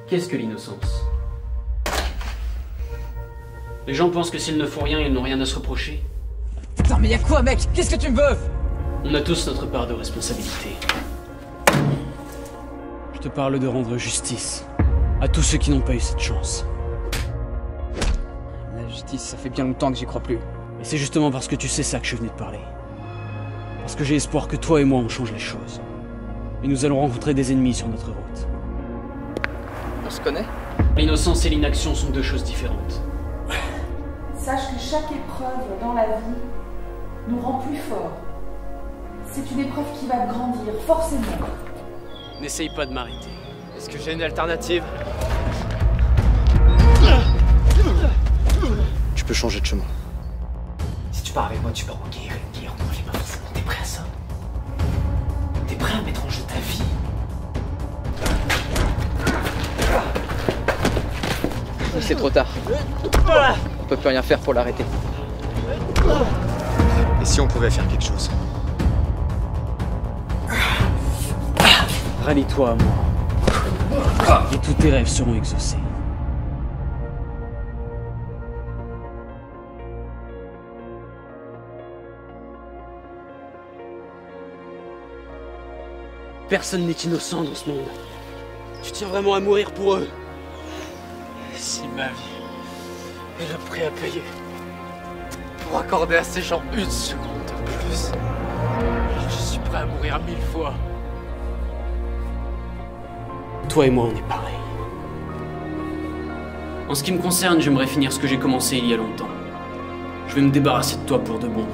Qu'est-ce que l'innocence? Les gens pensent que s'ils ne font rien, ils n'ont rien à se reprocher. Putain, mais y'a quoi, mec? Qu'est-ce que tu me veux? On a tous notre part de responsabilité. Je te parle de rendre justice à tous ceux qui n'ont pas eu cette chance. La justice, ça fait bien longtemps que j'y crois plus. Et c'est justement parce que tu sais ça que je suis venu te parler. Parce que j'ai espoir que toi et moi on change les choses. Et nous allons rencontrer des ennemis sur notre route. On se connaît? L'innocence et l'inaction sont deux choses différentes. Sache que chaque épreuve dans la vie nous rend plus forts. C'est une épreuve qui va te grandir, forcément. N'essaye pas de m'arrêter. Est-ce que j'ai une alternative? Tu peux changer de chemin. Si tu pars avec moi, tu peux en guérir une guerre. Non, j'ai pas forcément. T'es prêt à ça? T'es prêt à mettre en jeu ta vie? C'est trop tard. On peut plus rien faire pour l'arrêter. Et si on pouvait faire quelque chose? Rallie-toi à moi. Et tous tes rêves seront exaucés. Personne n'est innocent dans ce monde. Tu tiens vraiment à mourir pour eux? Si ma vie est le prix à payer pour accorder à ces gens une seconde de plus, je suis prêt à mourir 1000 fois. Toi et moi, on est pareil. En ce qui me concerne, j'aimerais finir ce que j'ai commencé il y a longtemps. Je vais me débarrasser de toi pour de bon.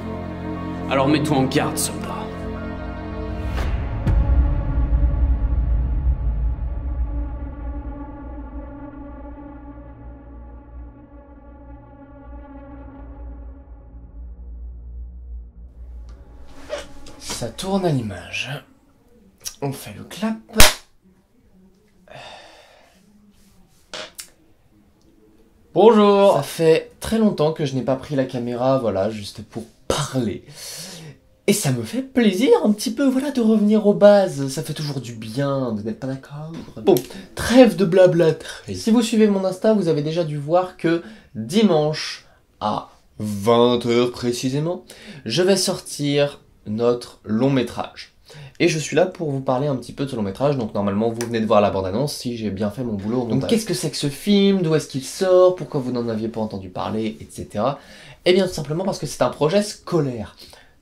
Alors mets-toi en garde, soldat. Ça tourne à l'image. On fait le clap. Bonjour. Ça fait très longtemps que je n'ai pas pris la caméra, voilà, juste pour parler. Et ça me fait plaisir un petit peu, voilà, de revenir aux bases. Ça fait toujours du bien, vous n'êtes pas d'accord? Bon, trêve de blabla. Si vous suivez mon Insta, vous avez déjà dû voir que dimanche, à 20 h précisément, je vais sortir notre long métrage. Et je suis là pour vous parler un petit peu de ce long métrage, donc normalement vous venez de voir la bande-annonce si j'ai bien fait mon boulot au montage. Donc qu'est-ce que c'est que ce film? D'où est-ce qu'il sort? Pourquoi vous n'en aviez pas entendu parler? Etc. Eh bien tout simplement parce que c'est un projet scolaire.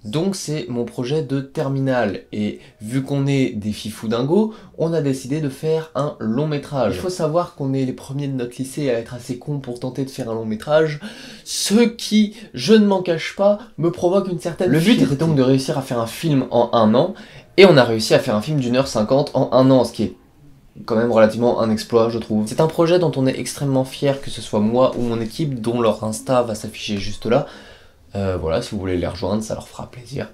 Donc c'est mon projet de terminale, et vu qu'on est des fifous dingos, on a décidé de faire un long métrage. Il faut savoir qu'on est les premiers de notre lycée à être assez cons pour tenter de faire un long métrage, ce qui, je ne m'en cache pas, me provoque une certaine fierté. Le but était donc de réussir à faire un film en 1 an, et on a réussi à faire un film d'1h50 en 1 an, ce qui est quand même relativement un exploit, je trouve. C'est un projet dont on est extrêmement fier, que ce soit moi ou mon équipe, dont leur Insta va s'afficher juste là. Voilà, si vous voulez les rejoindre, ça leur fera plaisir.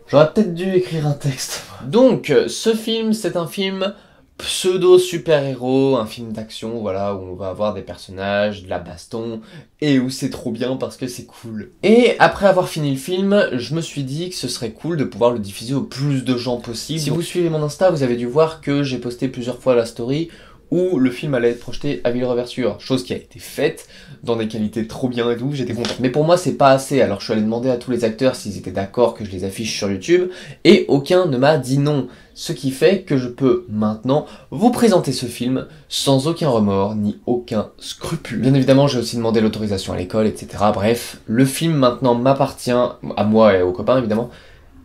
J'aurais peut-être dû écrire un texte. Donc, ce film, c'est un film pseudo-super-héros, un film d'action, voilà, où on va avoir des personnages, de la baston, et où c'est trop bien parce que c'est cool. Et après avoir fini le film, je me suis dit que ce serait cool de pouvoir le diffuser au plus de gens possible. Si vous suivez mon Insta, vous avez dû voir que j'ai posté plusieurs fois la story où le film allait être projeté à Villereversure, chose qui a été faite dans des qualités trop bien et tout, j'étais content. Mais pour moi c'est pas assez, alors je suis allé demander à tous les acteurs s'ils étaient d'accord que je les affiche sur YouTube, et aucun ne m'a dit non. Ce qui fait que je peux maintenant vous présenter ce film sans aucun remords ni aucun scrupule. Bien évidemment j'ai aussi demandé l'autorisation à l'école, etc. Bref, le film maintenant m'appartient, à moi et aux copains évidemment,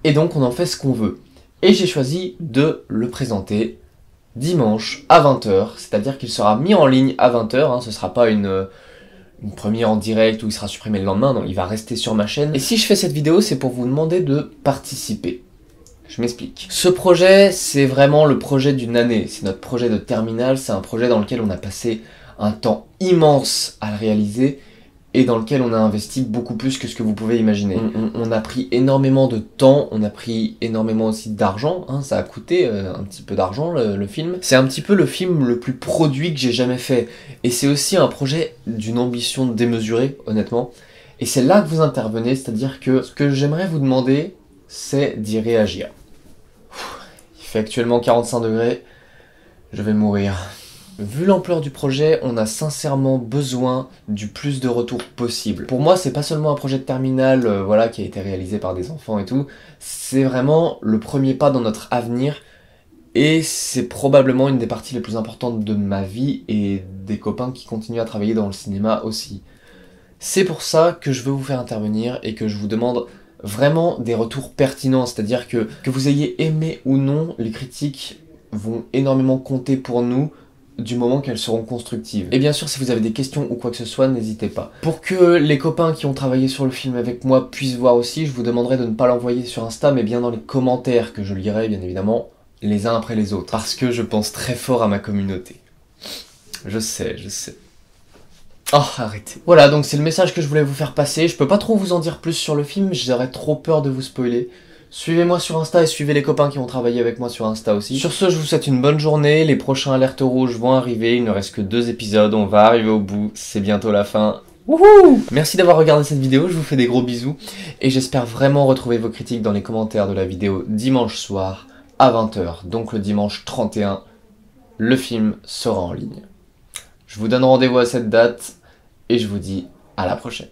et donc on en fait ce qu'on veut. Et j'ai choisi de le présenter dimanche à 20 h, c'est-à-dire qu'il sera mis en ligne à 20 h, hein, ce sera pas une première en direct où il sera supprimé le lendemain, non, il va rester sur ma chaîne. Et si je fais cette vidéo, c'est pour vous demander de participer. Je m'explique. Ce projet, c'est vraiment le projet d'une année, c'est notre projet de terminale, c'est un projet dans lequel on a passé un temps immense à le réaliser, et dans lequel on a investi beaucoup plus que ce que vous pouvez imaginer. On a pris énormément de temps, on a pris énormément aussi d'argent, hein, ça a coûté un petit peu d'argent le film. C'est un petit peu le film le plus produit que j'ai jamais fait, et c'est aussi un projet d'une ambition démesurée, honnêtement. Et c'est là que vous intervenez, c'est-à-dire que ce que j'aimerais vous demander, c'est d'y réagir. Il fait actuellement 45 degrés, je vais mourir. Vu l'ampleur du projet, on a sincèrement besoin du plus de retours possible. Pour moi, c'est pas seulement un projet de terminale voilà, qui a été réalisé par des enfants et tout, c'est vraiment le premier pas dans notre avenir et c'est probablement une des parties les plus importantes de ma vie et des copains qui continuent à travailler dans le cinéma aussi. C'est pour ça que je veux vous faire intervenir et que je vous demande vraiment des retours pertinents, c'est-à-dire que vous ayez aimé ou non, les critiques vont énormément compter pour nous du moment qu'elles seront constructives. Et bien sûr, si vous avez des questions ou quoi que ce soit, n'hésitez pas. Pour que les copains qui ont travaillé sur le film avec moi puissent voir aussi, je vous demanderai de ne pas l'envoyer sur Insta, mais bien dans les commentaires, que je lirai bien évidemment les uns après les autres. Parce que je pense très fort à ma communauté. Je sais. Oh, arrêtez. Voilà, donc c'est le message que je voulais vous faire passer. Je peux pas trop vous en dire plus sur le film, j'aurais trop peur de vous spoiler. Suivez-moi sur Insta et suivez les copains qui ont travaillé avec moi sur Insta aussi. Sur ce, je vous souhaite une bonne journée. Les prochains alertes rouges vont arriver. Il ne reste que 2 épisodes. On va arriver au bout. C'est bientôt la fin. Wouhou! Merci d'avoir regardé cette vidéo. Je vous fais des gros bisous. Et j'espère vraiment retrouver vos critiques dans les commentaires de la vidéo dimanche soir à 20 h. Donc le dimanche 31, le film sera en ligne. Je vous donne rendez-vous à cette date. Et je vous dis à la prochaine.